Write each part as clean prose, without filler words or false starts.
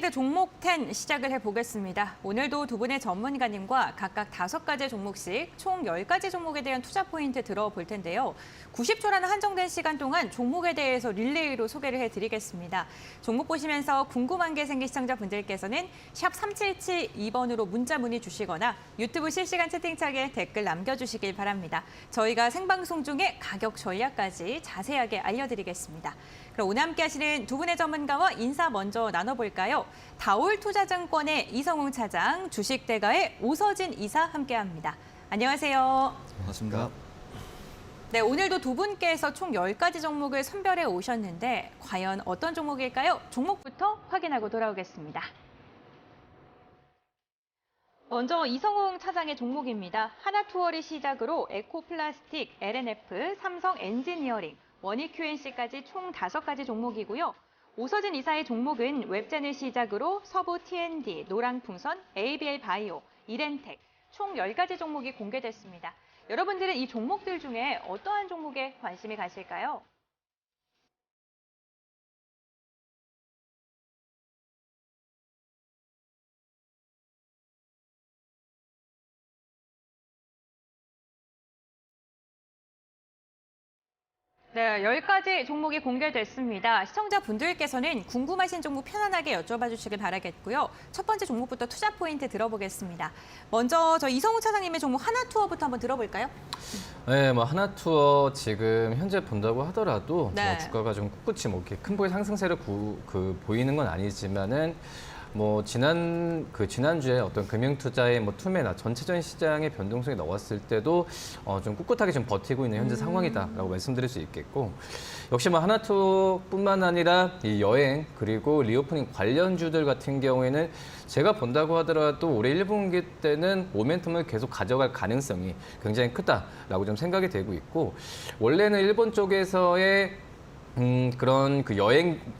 트레이드 종목 10 시작을 해보겠습니다. 오늘도 두 분의 전문가님과 각각 5가지 종목씩 총 10가지 종목에 대한 투자 포인트 들어볼 텐데요. 90초라는 한정된 시간 동안 종목에 대해서 릴레이로 소개를 해드리겠습니다. 종목 보시면서 궁금한 게 생긴 시청자분들께서는 샵 3772번으로 문자 문의 주시거나 유튜브 실시간 채팅창에 댓글 남겨주시길 바랍니다. 저희가 생방송 중에 가격 전략까지 자세하게 알려드리겠습니다. 그럼 오늘 함께 하시는 두 분의 전문가와 인사 먼저 나눠볼까요? 다올투자증권의 이성웅 차장, 주식대가의 오서진 이사 함께합니다. 안녕하세요. 반갑습니다. 네, 오늘도 두 분께서 총 10가지 종목을 선별해 오셨는데 과연 어떤 종목일까요? 종목부터 확인하고 돌아오겠습니다. 먼저 이성웅 차장의 종목입니다. 하나투어를 시작으로 에코플라스틱, LNF, 삼성 엔지니어링, 원익QNC까지 총 5가지 종목이고요. 오서진 이사의 종목은 웹젠을 시작으로 서부 T&D, 노랑풍선, ABL 바이오, 이렌텍 총 10가지 종목이 공개됐습니다. 여러분들은 이 종목들 중에 어떠한 종목에 관심이 가실까요? 네, 10가지 종목이 공개됐습니다. 시청자분들께서는 궁금하신 종목 편안하게 여쭤봐 주시길 바라겠고요. 첫 번째 종목부터 투자 포인트 들어보겠습니다. 먼저 저 이성우 차장님의 종목 하나투어부터 한번 들어볼까요? 네, 하나투어 지금 현재 본다고 하더라도 네. 주가가 좀 꿋꿋이 이렇게 큰 폭의 상승세를 보이는 건 아니지만은 지난주에 어떤 금융투자의 투매나 전체적인 시장의 변동성이 나왔을 때도 좀 꿋꿋하게 좀 버티고 있는 현재 상황이다라고 말씀드릴 수 있겠고, 역시 하나투어뿐만 아니라 이 여행 그리고 리오프닝 관련주들 같은 경우에는 제가 본다고 하더라도 올해 1분기 때는 모멘텀을 계속 가져갈 가능성이 굉장히 크다라고 좀 생각이 되고 있고, 원래는 일본 쪽에서의 그런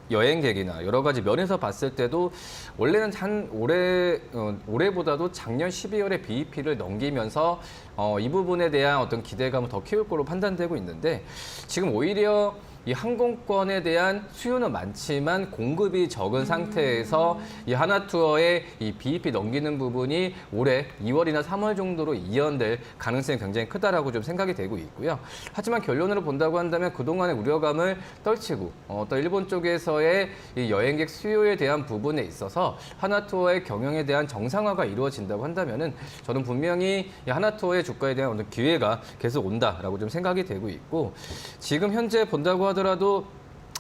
여행객이나 여러 가지 면에서 봤을 때도 원래는 올해보다도 작년 12월에 BEP를 넘기면서 이 부분에 대한 어떤 기대감을 더 키울 거로 판단되고 있는데, 지금 오히려 이 항공권에 대한 수요는 많지만 공급이 적은 상태에서 이 하나투어의 이 BEP 넘기는 부분이 올해 2월이나 3월 정도로 이연될 가능성이 굉장히 크다라고 좀 생각이 되고 있고요. 하지만 결론으로 본다고 한다면 그동안의 우려감을 떨치고 또 일본 쪽에서의 이 여행객 수요에 대한 부분에 있어서 하나투어의 경영에 대한 정상화가 이루어진다고 한다면은 저는 분명히 이 하나투어의 주가에 대한 어떤 기회가 계속 온다라고 좀 생각이 되고 있고, 지금 현재 본다고 하더라도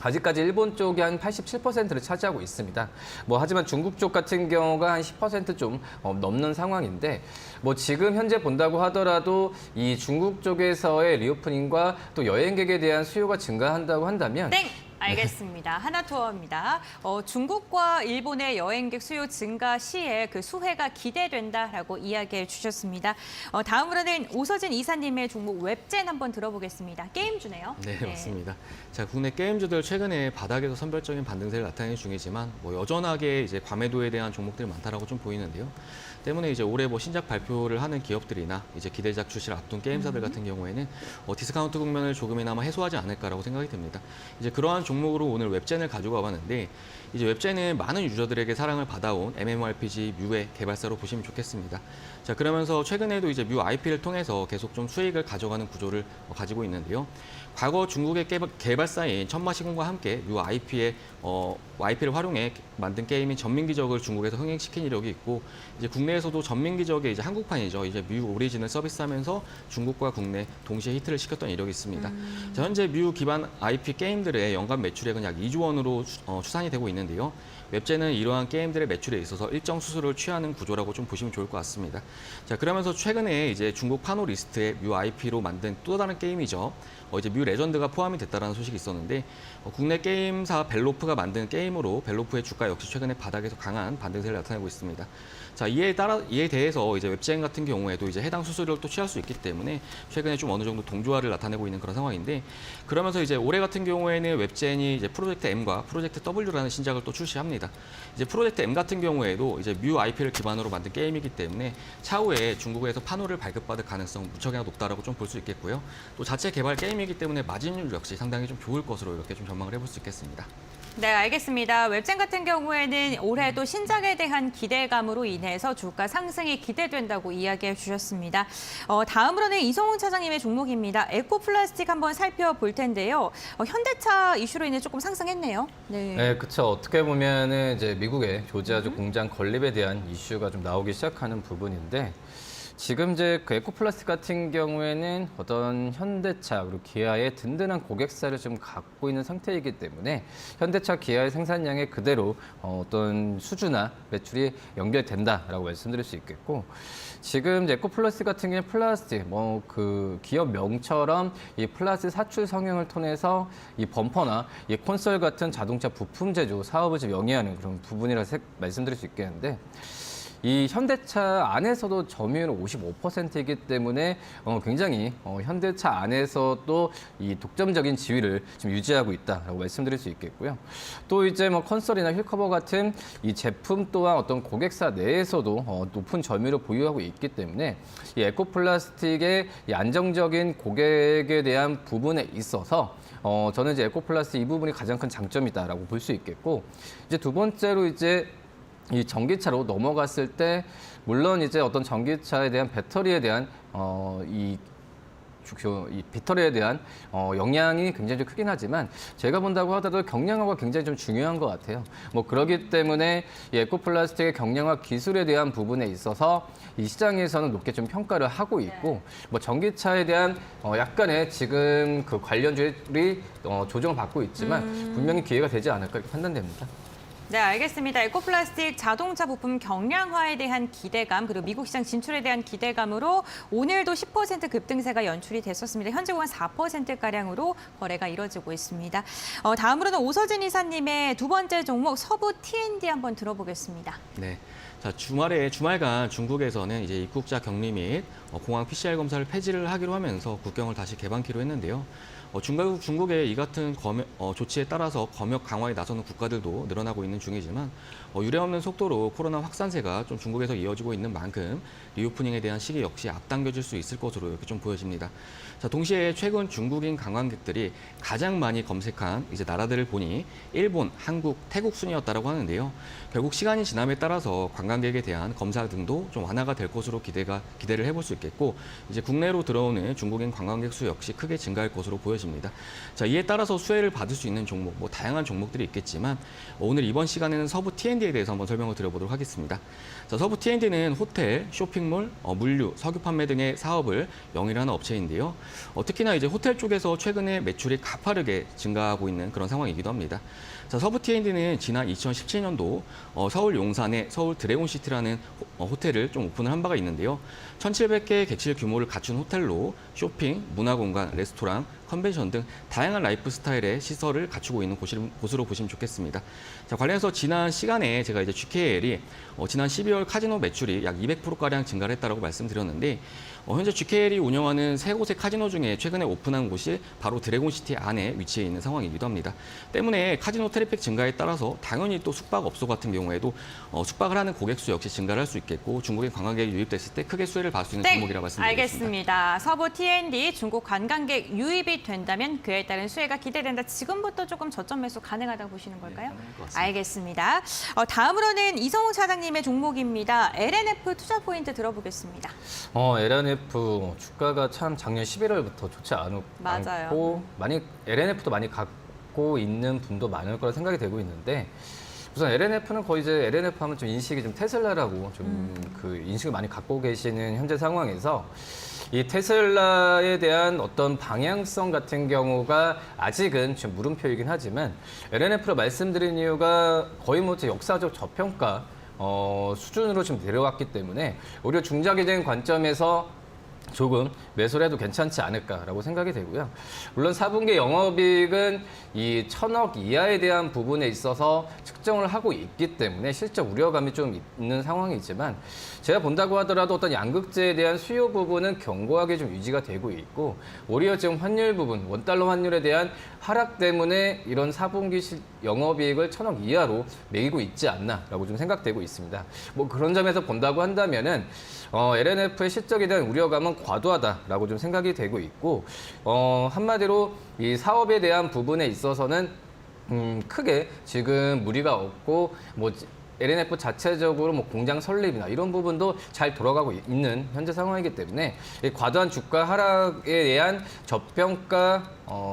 아직까지 일본 쪽이 한 87%를 차지하고 있습니다. 하지만 중국 쪽 같은 경우가 한 10% 좀 넘는 상황인데, 지금 현재 본다고 하더라도 이 중국 쪽에서의 리오프닝과 또 여행객에 대한 수요가 증가한다고 한다면 땡! 알겠습니다. 하나투어입니다. 중국과 일본의 여행객 수요 증가 시에 그 수혜가 기대된다라고 이야기해 주셨습니다. 다음으로는 오서진 이사님의 종목 웹젠 한번 들어보겠습니다. 게임주네요. 네, 맞습니다. 자, 국내 게임주들 최근에 바닥에서 선별적인 반등세를 나타내는 중이지만 여전하게 이제 과매도에 대한 종목들이 많다라고 좀 보이는데요. 때문에 이제 올해 신작 발표를 하는 기업들이나 이제 기대작 출시를 앞둔 게임사들 같은 경우에는 디스카운트 국면을 조금이나마 해소하지 않을까라고 생각이 듭니다. 이제 그러한 종목으로 오늘 웹젠을 가지고 와봤는데, 이제 웹젠은 많은 유저들에게 사랑을 받아온 MMORPG 뮤의 개발사로 보시면 좋겠습니다. 자, 그러면서 최근에도 이제 뮤 IP를 통해서 계속 좀 수익을 가져가는 구조를 가지고 있는데요. 과거 중국의 개발사인 천마시공과 함께 뮤 IP의 IP를 활용해 만든 게임인 전민기적을 중국에서 흥행시킨 이력이 있고, 이제 국내에서도 전민기적의 이제 한국판이죠. 이제 뮤 오리진을 서비스하면서 중국과 국내 동시에 히트를 시켰던 이력이 있습니다. 자, 현재 뮤 기반 IP 게임들의 연간 매출액은 약 2조 원으로 추산이 되고 있는데요. 웹젠은 이러한 게임들의 매출에 있어서 일정 수수료를 취하는 구조라고 좀 보시면 좋을 것 같습니다. 자, 그러면서 최근에 이제 중국 파노 리스트에 뮤 IP로 만든 또 다른 게임이죠. 이제 뮤 레전드가 포함이 됐다는 소식이 있었는데, 국내 게임사 벨로프가 만든 게임으로 벨로프의 주가 역시 최근에 바닥에서 강한 반등세를 나타내고 있습니다. 자, 이에 대해서 이제 웹젠 같은 경우에도 이제 해당 수수료를 또 취할 수 있기 때문에 최근에 좀 어느 정도 동조화를 나타내고 있는 그런 상황인데, 그러면서 이제 올해 같은 경우에는 웹젠이 이제 프로젝트 M과 프로젝트 W라는 신작을 또 출시합니다. 이제 프로젝트 M 같은 경우에도 이제 뮤 IP를 기반으로 만든 게임이기 때문에 차후에 중국에서 판호를 발급받을 가능성 무척이나 높다라고 좀 볼 수 있겠고요. 또 자체 개발 게임이기 때문에 마진율 역시 상당히 좀 좋을 것으로 이렇게 좀 전망을 해볼 수 있겠습니다. 네, 알겠습니다. 웹젠 같은 경우에는 올해도 신작에 대한 기대감으로 인해서 주가 상승이 기대된다고 이야기해 주셨습니다. 다음으로는 이성훈 차장님의 종목입니다. 에코플라스틱 한번 살펴볼 텐데요. 현대차 이슈로 인해 조금 상승했네요. 네. 네, 그렇죠. 어떻게 보면은 이제 미국의 조지아주 공장 건립에 대한 이슈가 좀 나오기 시작하는 부분인데 지금 이제 그 에코플라스틱 같은 경우에는 어떤 현대차 그리고 기아의 든든한 고객사를 좀 갖고 있는 상태이기 때문에 현대차 기아의 생산량에 그대로 어떤 수주나 매출이 연결된다라고 말씀드릴 수 있겠고 지금 이제 에코플라스틱 같은 경우에 플라스틱 뭐 그 기업 명처럼 이 플라스틱 사출 성형을 통해서 이 범퍼나 이 콘솔 같은 자동차 부품 제조 사업을 좀 영위하는 그런 부분이라 말씀드릴 수 있겠는데. 이 현대차 안에서도 점유율은 55%이기 때문에 굉장히 현대차 안에서도 이 독점적인 지위를 좀 유지하고 있다라고 말씀드릴 수 있겠고요. 또 이제 뭐 컨설이나 휠커버 같은 이 제품 또한 어떤 고객사 내에서도 높은 점유율을 보유하고 있기 때문에 이 에코플라스틱의 이 안정적인 고객에 대한 부분에 있어서 저는 이제 에코플라스틱 이 부분이 가장 큰 장점이다라고 볼 수 있겠고 이제 두 번째로 이제 이 전기차로 넘어갔을 때 물론 이제 어떤 전기차에 대한 배터리에 대한 이 배터리에 대한 영향이 굉장히 좀 크긴 하지만 제가 본다고 하더라도 경량화가 굉장히 좀 중요한 것 같아요. 뭐 그렇기 때문에 이 에코플라스틱의 경량화 기술에 대한 부분에 있어서 이 시장에서는 높게 좀 평가를 하고 있고 뭐 전기차에 대한 약간의 지금 그 관련주들이 조정을 받고 있지만 분명히 기회가 되지 않을까 이렇게 판단됩니다. 네, 알겠습니다. 에코플라스틱 자동차 부품 경량화에 대한 기대감 그리고 미국 시장 진출에 대한 기대감으로 오늘도 10% 급등세가 연출이 됐었습니다. 현재 구간 4%가량으로 거래가 이뤄지고 있습니다. 다음으로는 오서진 이사님의 두 번째 종목 서부 T&D 한번 들어보겠습니다. 네. 자, 주말간 중국에서는 이제 입국자 격리 및 공항 PCR 검사를 폐지를 하기로 하면서 국경을 다시 개방키로 했는데요. 중국의 이 같은 조치에 따라서 검역 강화에 나서는 국가들도 늘어나고 있는 중이지만 유례없는 속도로 코로나 확산세가 좀 중국에서 이어지고 있는 만큼 리오프닝에 대한 시기 역시 앞당겨질 수 있을 것으로 이렇게 좀 보여집니다. 자, 동시에 최근 중국인 관광객들이 가장 많이 검색한 이제 나라들을 보니 일본, 한국, 태국 순이었다라고 하는데요. 결국 시간이 지남에 따라서 관광객에 대한 검사 등도 좀 완화가 될 것으로 기대를 해볼 수 있겠고 이제 국내로 들어오는 중국인 관광객 수 역시 크게 증가할 것으로 보여집니다. 자, 이에 따라서 수혜를 받을 수 있는 종목, 뭐 다양한 종목들이 있겠지만 오늘 이번 시간에는 서부 T&D에 대해서 한번 설명을 드려보도록 하겠습니다. 자, 서부 T&D는 호텔, 쇼핑몰, 물류, 석유 판매 등의 사업을 영위하는 업체인데요. 특히나 이제 호텔 쪽에서 최근에 매출이 가파르게 증가하고 있는 그런 상황이기도 합니다. 자, 서부 T&D는 지난 2017년도 서울 용산의 서울 드래곤시티라는 호텔을 좀 오픈을 한 바가 있는데요. 1,700개 객실 규모를 갖춘 호텔로 쇼핑, 문화공간, 레스토랑, 컨벤션 등 다양한 라이프 스타일의 시설을 갖추고 있는 곳으로 보시면 좋겠습니다. 자, 관련해서 지난 시간에 제가 이제 GKL이 지난 12월 카지노 매출이 약 200%가량 증가를 했다고 말씀드렸는데 현재 GKL이 운영하는 세 곳의 카지노 중에 최근에 오픈한 곳이 바로 드래곤시티 안에 위치해 있는 상황이기도 합니다. 때문에 카지노 트래픽 증가에 따라서 당연히 또 숙박업소 같은 경우에도 숙박을 하는 고객 수 역시 증가를 할 수 있겠고 중국인 관광객이 유입됐을 때 크게 수혜를 받을 수 있는 종목이라고 말씀드리겠습니다. 알겠습니다. 서부 T&D 중국 관광객 유입이 된다면 그에 따른 수혜가 기대된다. 지금부터 조금 저점 매수 가능하다고 보시는 걸까요? 네, 알겠습니다. 다음으로는 이성훈 차장님의 종목입니다. LNF 투자 포인트 들어보겠습니다. LNF 주가가 참 작년 11월부터 좋지 맞아요. 않고 LNF도 많이 갖고 있는 분도 많을 거라 생각이 되고 있는데 우선 LNF는 거의 이제 LNF 하면 좀 인식이 좀 테슬라라고 좀 그 인식을 많이 갖고 계시는 현재 상황에서 이 테슬라에 대한 어떤 방향성 같은 경우가 아직은 좀 물음표이긴 하지만 LNF로 말씀드린 이유가 거의 뭐 역사적 저평가 수준으로 좀 내려왔기 때문에 오히려 중장기적인 관점에서 조금 매수를 해도 괜찮지 않을까라고 생각이 되고요. 물론 4분기 영업이익은 이 1,000억 이하에 대한 부분에 있어서 측정을 하고 있기 때문에 실적 우려감이 좀 있는 상황이지만 제가 본다고 하더라도 어떤 양극재에 대한 수요 부분은 견고하게 좀 유지가 되고 있고 오히려 지금 환율 부분, 원달러 환율에 대한 하락 때문에 이런 4분기 영업이익을 1,000억 이하로 매기고 있지 않나라고 좀 생각되고 있습니다. 뭐 그런 점에서 본다고 한다면은 LNF의 실적에 대한 우려감은 과도하다라고 좀 생각이 되고 있고 한마디로 이 사업에 대한 부분에 있어서는 크게 지금 무리가 없고 뭐 LNF 자체적으로 뭐 공장 설립이나 이런 부분도 잘 돌아가고 있는 현재 상황이기 때문에 이 과도한 주가 하락에 대한 저평가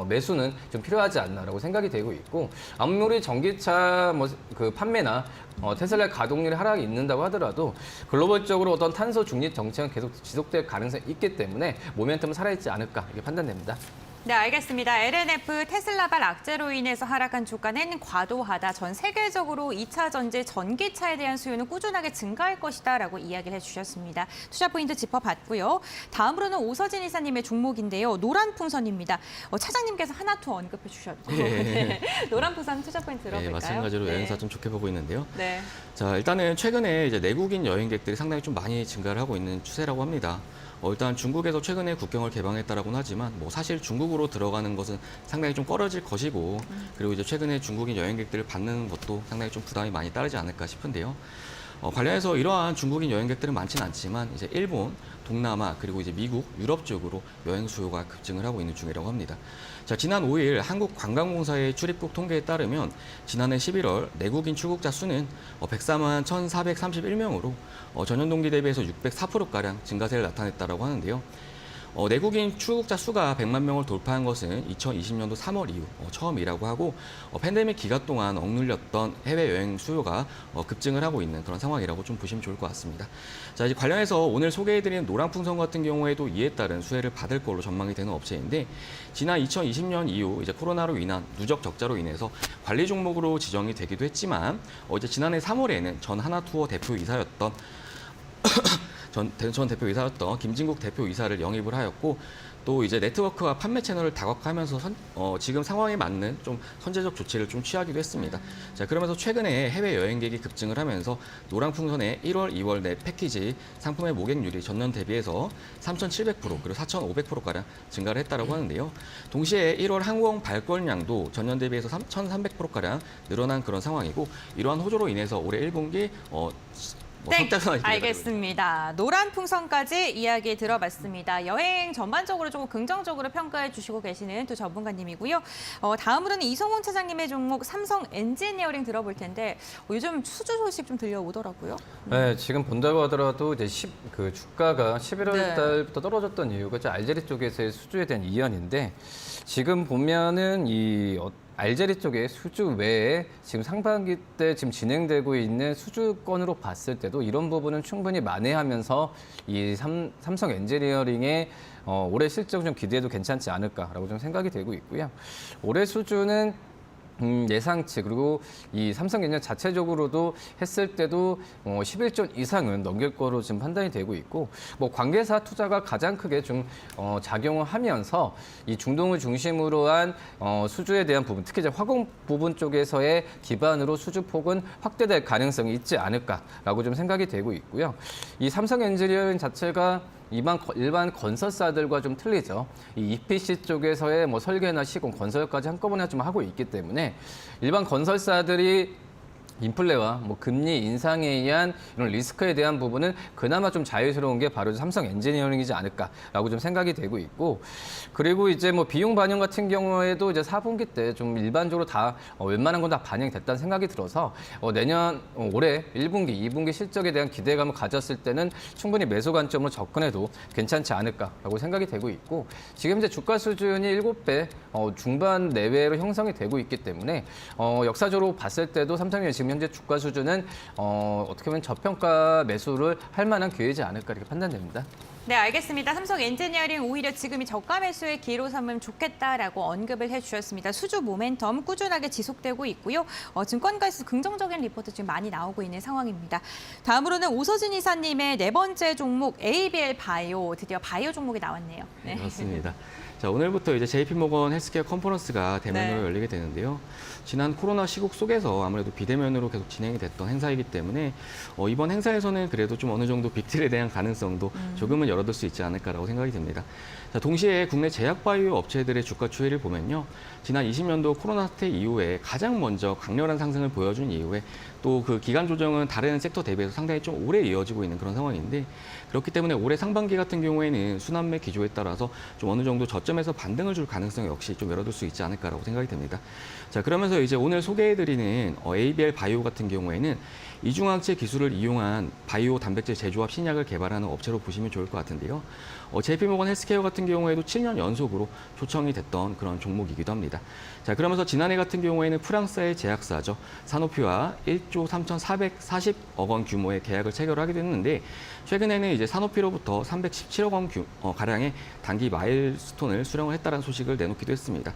매수는 좀 필요하지 않나라고 생각이 되고 있고, 아무리 전기차 뭐 그 판매나 테슬라 가동률이 하락이 있는다고 하더라도 글로벌적으로 어떤 탄소 중립 정책은 계속 지속될 가능성이 있기 때문에 모멘텀은 살아있지 않을까 이렇게 판단됩니다. 네, 알겠습니다. LNF 테슬라발 악재로 인해서 하락한 주가는 과도하다. 전 세계적으로 2차 전지 전기차에 대한 수요는 꾸준하게 증가할 것이다라고 이야기를 해주셨습니다. 투자 포인트 짚어봤고요. 다음으로는 오서진 이사님의 종목인데요. 노란풍선입니다. 차장님께서 하나투어 언급해 주셨죠. 예. 네. 노란풍선 투자 포인트 들어볼까요? 네, 마찬가지로 여행사 좀 좋게 보고 있는데요. 네. 자, 일단은 최근에 이제 내국인 여행객들이 상당히 좀 많이 증가를 하고 있는 추세라고 합니다. 일단 중국에서 최근에 국경을 개방했다라고는 하지만 뭐 사실 중국으로 들어가는 것은 상당히 좀 꺼려질 것이고, 그리고 이제 최근에 중국인 여행객들을 받는 것도 상당히 좀 부담이 많이 따르지 않을까 싶은데요. 관련해서 이러한 중국인 여행객들은 많지는 않지만 이제 일본, 동남아 그리고 이제 미국, 유럽 쪽으로 여행 수요가 급증을 하고 있는 중이라고 합니다. 자, 지난 5일 한국관광공사의 출입국 통계에 따르면 지난해 11월 내국인 출국자 수는 104만 1,431명으로 전년 동기 대비해서 604%가량 증가세를 나타냈다고 하는데요. 내국인 출국자 수가 100만 명을 돌파한 것은 2020년도 3월 이후 처음이라고 하고, 팬데믹 기간 동안 억눌렸던 해외여행 수요가 급증을 하고 있는 그런 상황이라고 좀 보시면 좋을 것 같습니다. 자, 이제 관련해서 오늘 소개해드린 노란풍선 같은 경우에도 이에 따른 수혜를 받을 걸로 전망이 되는 업체인데, 지난 2020년 이후 이제 코로나로 인한 누적 적자로 인해서 관리 종목으로 지정이 되기도 했지만, 이제 지난해 3월에는 전 하나투어 대표이사였던 전 대표이사였던 김진국 대표이사를 영입을 하였고, 또 이제 네트워크와 판매 채널을 다각화하면서 지금 상황에 맞는 좀 선제적 조치를 좀 취하기도 했습니다. 자, 그러면서 최근에 해외 여행객이 급증을 하면서 노랑풍선의 1월, 2월 내 패키지 상품의 모객률이 전년 대비해서 3,700% 그리고 4,500%가량 증가를 했다고 하는데요. 동시에 1월 항공 발권량도 전년 대비해서 1,300%가량 늘어난 그런 상황이고, 이러한 호조로 인해서 올해 1분기 네, 알겠습니다. 노란풍선까지 이야기 들어봤습니다. 여행 전반적으로 조금 긍정적으로 평가해 주시고 계시는 두 전문가님이고요. 다음으로는 이성훈 차장님의 종목 삼성 엔지니어링 들어볼 텐데 요즘 수주 소식 좀 들려오더라고요. 네, 지금 본다고 하더라도 이제 그 주가가 11월 네. 달부터 떨어졌던 이유가 이제 알제리 쪽에서의 수주에 대한 이연인데, 지금 보면은 이 알제리 쪽의 수주 외에 지금 상반기 때 지금 진행되고 있는 수주 건으로 봤을 때도 이런 부분은 충분히 만회하면서 이 삼성 엔지니어링의 올해 실적 좀 기대해도 괜찮지 않을까라고 좀 생각이 되고 있고요. 올해 수주는 예상치, 그리고 이 삼성전자 자체적으로도 했을 때도 11조 이상은 넘길 거로 지금 판단이 되고 있고, 뭐 관계사 투자가 가장 크게 좀 작용을 하면서 이 중동을 중심으로 한 수주에 대한 부분, 특히 이제 화공 부분 쪽에서의 기반으로 수주 폭은 확대될 가능성이 있지 않을까라고 좀 생각이 되고 있고요. 이 삼성 엔지니어링 자체가 일반 건설사들과 좀 틀리죠. 이 EPC 쪽에서의 뭐 설계나 시공, 건설까지 한꺼번에 좀 하고 있기 때문에 일반 건설사들이 인플레와 뭐 금리 인상에 의한 이런 리스크에 대한 부분은 그나마 좀 자유스러운 게 바로 삼성 엔지니어링이지 않을까라고 좀 생각이 되고 있고, 그리고 이제 뭐 비용 반영 같은 경우에도 이제 4분기 때 좀 일반적으로 다 웬만한 건 다 반영이 됐다는 생각이 들어서 내년 올해 1분기, 2분기 실적에 대한 기대감을 가졌을 때는 충분히 매수 관점으로 접근해도 괜찮지 않을까라고 생각이 되고 있고, 지금 이제 주가 수준이 7배 중반 내외로 형성이 되고 있기 때문에 역사적으로 봤을 때도 삼성전자 지금 현재 주가 수준은 어떻게 보면 저평가 매수를 할 만한 기회이지 않을까 이렇게 판단됩니다. 네, 알겠습니다. 삼성 엔지니어링 오히려 지금이 저가 매수의 기회로 삼으면 좋겠다라고 언급을 해주셨습니다. 수주 모멘텀 꾸준하게 지속되고 있고요. 증권가에서 긍정적인 리포트 지금 많이 나오고 있는 상황입니다. 다음으로는 오서진 이사님의 네 번째 종목 ABL 바이오, 드디어 바이오 종목이 나왔네요. 네, 그렇습니다. 자, 오늘부터 이제 JP모건 헬스케어 컨퍼런스가 대면으로 네. 열리게 되는데요. 지난 코로나 시국 속에서 아무래도 비대면으로 계속 진행이 됐던 행사이기 때문에 이번 행사에서는 그래도 좀 어느 정도 빅딜에 대한 가능성도 조금은 열어둘 수 있지 않을까라고 생각이 됩니다. 자, 동시에 국내 제약바이오 업체들의 주가 추이를 보면요. 지난 20년도 코로나 사태 이후에 가장 먼저 강렬한 상승을 보여준 이후에 또 그 기간 조정은 다른 섹터 대비해서 상당히 좀 오래 이어지고 있는 그런 상황인데 그렇기 때문에 올해 상반기 같은 경우에는 순환매 기조에 따라서 좀 어느 정도 저점에서 반등을 줄 가능성 역시 좀 열어둘 수 있지 않을까라고 생각이 됩니다. 자, 그러면서 이제 오늘 소개해드리는 ABL 바이오 같은 경우에는 이중항체 기술을 이용한 바이오 단백질 제조합 신약을 개발하는 업체로 보시면 좋을 것 같은데요. JP모건 헬스케어 같은 경우에도 7년 연속으로 초청이 됐던 그런 종목이기도 합니다. 자, 그러면서 지난해 같은 경우에는 프랑스의 제약사죠. 사노피와 1조 3,440억 원 규모의 계약을 체결하게 됐는데 최근에는 이제 사노피로부터 317억 원 가량의 단기 마일스톤을 수령을 했다는 소식을 내놓기도 했습니다.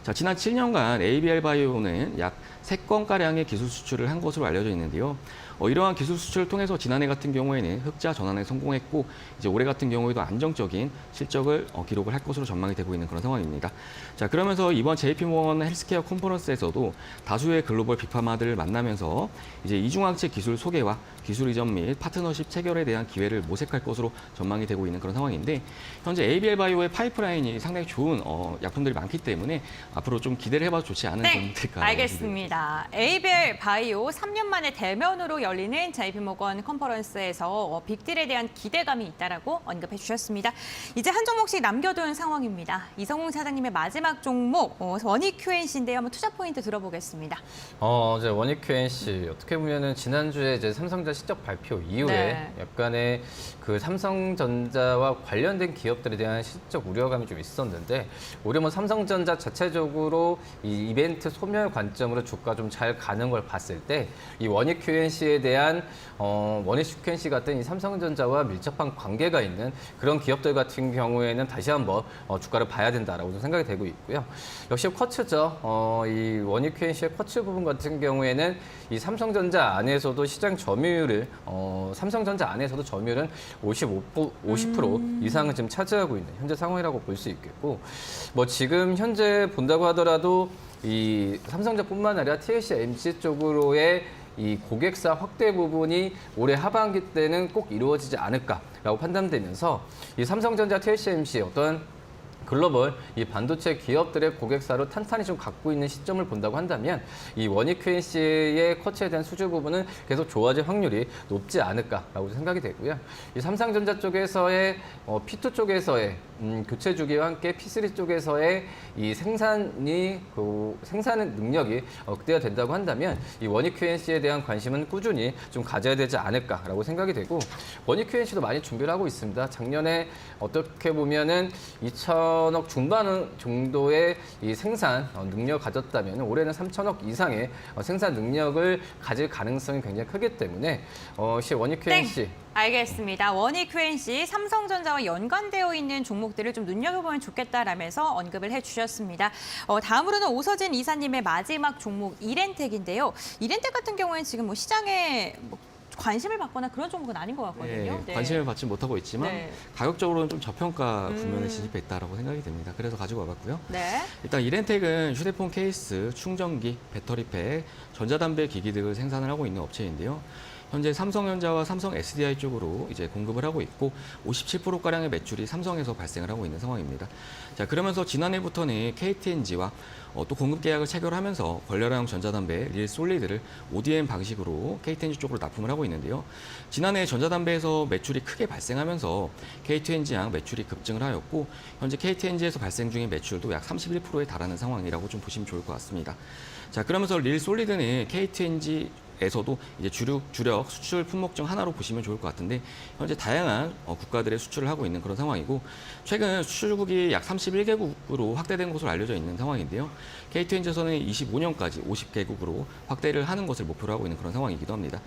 자, 지난 7년간 ABL 바이오는 약 3건가량의 기술 수출을 한 것으로 알려져 있는데요. 이러한 기술 수출을 통해서 지난해 같은 경우에는 흑자 전환에 성공했고 이제 올해 같은 경우에도 안정적인 실적을 기록을 할 것으로 전망이 되고 있는 그런 상황입니다. 자, 그러면서 이번 JP모건 헬스케어 컨퍼런스에서도 다수의 글로벌 빅파마들을 만나면서 이제 이중항체 기술 소개와 기술 이전 및 파트너십 체결에 대한 기회를 모색할 것으로 전망이 되고 있는 그런 상황인데 현재 ABL 바이오의 파이프라인이 상당히 좋은 약품들이 많기 때문에 앞으로 좀 기대를 해봐도 좋지 않은 점들까. 알겠습니다. ABL 바이오 3년 만에 대면으로 열리는 JP모건 컨퍼런스에서 빅딜에 대한 기대감이 있다라고 언급해 주셨습니다. 이제 한 종목씩 남겨둔 상황입니다. 이성웅 사장님의 마지막 종목 원익 QNC인데요. 한번 투자 포인트 들어보겠습니다. 이제 원익 QNC 어떻게 보면은 지난주에 이제 삼성전자 실적 발표 이후에 네. 약간의 그 삼성전자와 관련된 기업들에 대한 실적 우려감이 좀 있었는데 오히려 뭐 삼성전자 자체적으로 이 이벤트 소멸 관점으로 주가 좀 잘 가는 걸 봤을 때 이 원익 QNC에 대한 원익 QNC 같은 이 삼성전자와 밀접한 관계가 있는 그런 기업들 같은 경우에는 다시 한번 주가를 봐야 된다라고 생각이 되고 있고요. 역시 쿼츠죠. 이 원익 QNC의 쿼츠 부분 같은 경우에는 이 삼성전자 안에서도 시장 점유율을 삼성전자 안에서도 점유율은 50% 이상을 지금 차지하고 있는 현재 상황이라고 볼 수 있겠고 뭐 지금 현재 본다고 하더라도 이 삼성전자뿐만 아니라 TSMC 쪽으로의 이 고객사 확대 부분이 올해 하반기 때는 꼭 이루어지지 않을까라고 판단되면서 이 삼성전자 TSMC 어떤 글로벌 이 반도체 기업들의 고객사로 탄탄히 좀 갖고 있는 시점을 본다고 한다면 이 원익 QNC의 쿼츠에 대한 수주 부분은 계속 좋아질 확률이 높지 않을까라고 생각이 되고요. 이 삼성전자 쪽에서의 P2 쪽에서의 교체 주기와 함께 P3 쪽에서의 이 생산 능력이 극대화 된다고 한다면 이 원익 QNC에 대한 관심은 꾸준히 좀 가져야 되지 않을까라고 생각이 되고 원익 QNC도 많이 준비를 하고 있습니다. 작년에 어떻게 보면은 2천억 중반 정도의 이 생산 능력을 가졌다면 올해는 3천억 이상의 생산 능력을 가질 가능성이 굉장히 크기 때문에 원익 QNC 알겠습니다. 원익 QNC 삼성전자와 연관되어 있는 종목들을 좀 눈여겨보면 좋겠다라면서 언급을 해주셨습니다. 다음으로는 오서진 이사님의 마지막 종목 이렌텍인데요. 이렌텍 같은 경우에는 지금 뭐 시장에 관심을 받거나 그런 종목은 아닌 것 같거든요. 네, 관심을 받지 못하고 있지만 네. 가격적으로는 좀 저평가 국면에 진입해 있다고 생각이 됩니다. 그래서 가지고 와봤고요. 네. 일단 이렌텍은 휴대폰 케이스, 충전기, 배터리팩, 전자담배 기기 등을 생산을 하고 있는 업체인데요. 현재 삼성전자와 삼성 SDI 쪽으로 이제 공급을 하고 있고 57%가량의 매출이 삼성에서 발생을 하고 있는 상황입니다. 자, 그러면서 지난해부터는 KTNG와 또 공급 계약을 체결하면서 권련형 전자담배 릴 솔리드를 ODM 방식으로 KTNG 쪽으로 납품을 하고 있는데요. 지난해 전자담배에서 매출이 크게 발생하면서 KTNG양 매출이 급증을 하였고 현재 KTNG에서 발생 중인 매출도 약 31%에 달하는 상황이라고 좀 보시면 좋을 것 같습니다. 자, 그러면서 릴 솔리드는 KTNG에서도 이제 주력 수출 품목 중 하나로 보시면 좋을 것 같은데 현재 다양한 국가들의 수출을 하고 있는 그런 상황이고 최근 수출국이 약 31개국으로 확대된 것으로 알려져 있는 상황인데요. KTNG에서는 25년까지 50개국으로 확대를 하는 것을 목표로 하고 있는 그런 상황이기도 합니다.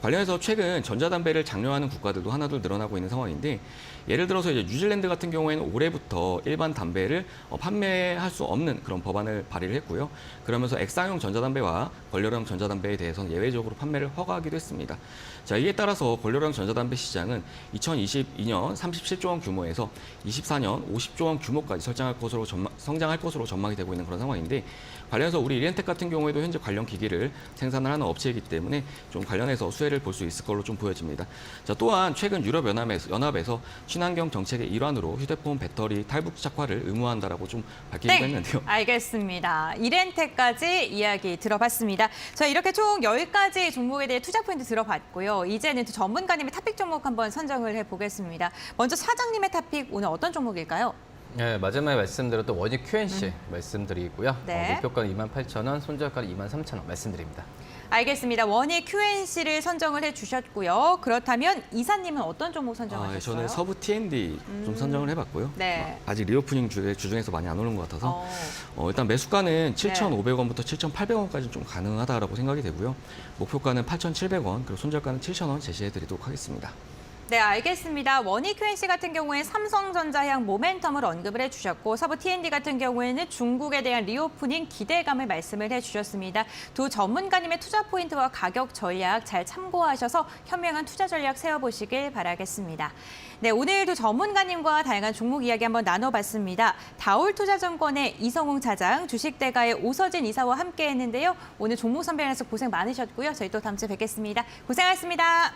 관련해서 최근 전자담배를 장려하는 국가들도 하나둘 늘어나고 있는 상황인데 예를 들어서 이제 뉴질랜드 같은 경우에는 올해부터 일반 담배를 판매할 수 없는 그런 법안을 발의를 했고요. 그러면서 액상용 전자담배와 권련형 전자담배에 대해서는 예외적으로 판매를 허가하기도 했습니다. 자, 이에 따라서 권련형 전자담배 시장은 2022년 37조 원 규모에서 24년 50조 원 규모까지 성장할 것으로 전망이 되고 있는 그런 상황인데 관련해서 우리 이렌텍 같은 경우에도 현재 관련 기기를 생산을 하는 업체이기 때문에 좀 관련해서 수혜를 볼 수 있을 걸로 좀 보여집니다. 자, 또한 최근 유럽연합에서 친환경 정책의 일환으로 휴대폰 배터리 탈부착화를 의무화한다라고 좀 밝히기도 했는데요. 알겠습니다. 이렌텍까지 이야기 들어봤습니다. 자, 이렇게 총 10가지 종목에 대해 투자 포인트 들어봤고요. 이제는 또 전문가님의 탑픽 종목 한번 선정을 해보겠습니다. 먼저 사장님의 탑픽 오늘 어떤 종목일까요? 네, 마지막에 말씀드렸던 원익 QNC 말씀드리고요. 네. 목표가는 28,000원, 손절가는 23,000원 말씀드립니다. 알겠습니다. 원익 QNC를 선정을 해주셨고요. 그렇다면 이사님은 어떤 종목 선정하셨어요? 저는 서부 T&D 좀 선정을 해봤고요. 네. 아직 리오프닝 주중에서 많이 안 오른 것 같아서 일단 매수가는 7,500원부터 7,800원까지 좀 가능하다라고 생각이 되고요. 목표가는 8,700원, 그리고 손절가는 7,000원 제시해드리도록 하겠습니다. 네, 알겠습니다. 원익 QNC 같은 경우에 삼성전자 향 모멘텀을 언급을 해주셨고 서부 T&D 같은 경우에는 중국에 대한 리오프닝 기대감을 말씀을 해주셨습니다. 두 전문가님의 투자 포인트와 가격 전략 잘 참고하셔서 현명한 투자 전략 세워보시길 바라겠습니다. 네, 오늘 두 전문가님과 다양한 종목 이야기 한번 나눠봤습니다. 다올투자증권의 이성웅 차장, 주식대가의 오서진 이사와 함께했는데요. 오늘 종목 선별에서 고생 많으셨고요. 저희 또 다음 주에 뵙겠습니다. 고생하셨습니다.